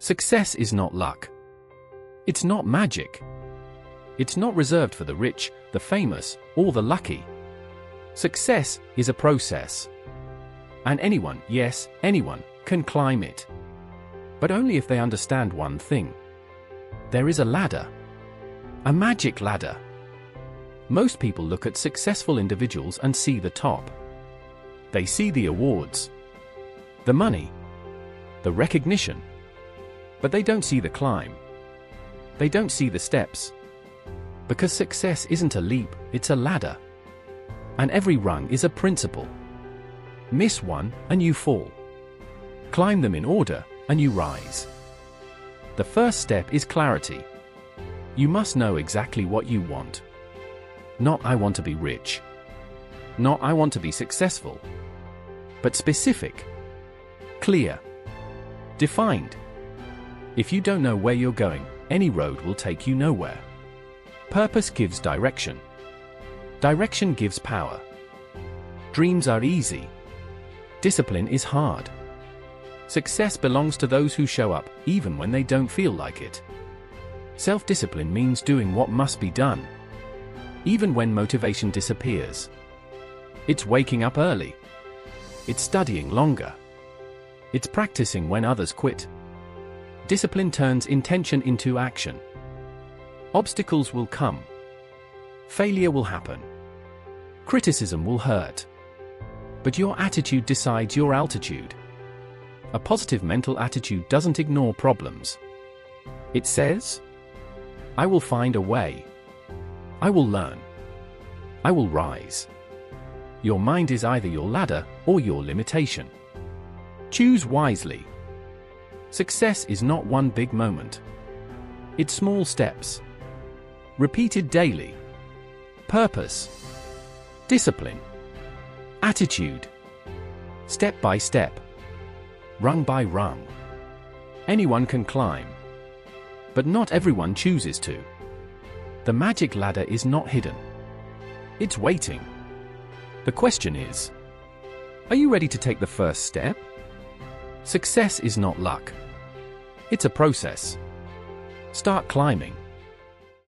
Success is not luck. It's not magic. It's not reserved for the rich, the famous, or the lucky. Success is a process. And anyone, yes, anyone, can climb it. But only if they understand one thing. There is a ladder. A magic ladder. Most people look at successful individuals and see the top. They see the awards, the money, the recognition. But they don't see the climb. They don't see the steps. Because success isn't a leap, it's a ladder. And every rung is a principle. Miss one, and you fall. Climb them in order, and you rise. The first step is clarity. You must know exactly what you want. Not I want to be rich. Not I want to be successful. But specific. Clear. Defined. If you don't know where you're going, any road will take you nowhere. Purpose gives direction. Direction gives power. Dreams are easy. Discipline is hard. Success belongs to those who show up, even when they don't feel like it. Self-discipline means doing what must be done, even when motivation disappears. It's waking up early. It's studying longer. It's practicing when others quit. Discipline turns intention into action. Obstacles will come. Failure will happen. Criticism will hurt. But your attitude decides your altitude. A positive mental attitude doesn't ignore problems. It says, I will find a way. I will learn. I will rise. Your mind is either your ladder or your limitation. Choose wisely. Success is not one big moment. It's small steps. Repeated daily. Purpose. Discipline. Attitude. Step by step. Rung by rung. Anyone can climb. But not everyone chooses to. The magic ladder is not hidden. It's waiting. The question is, are you ready to take the first step? Success is not luck. It's a process. Start climbing.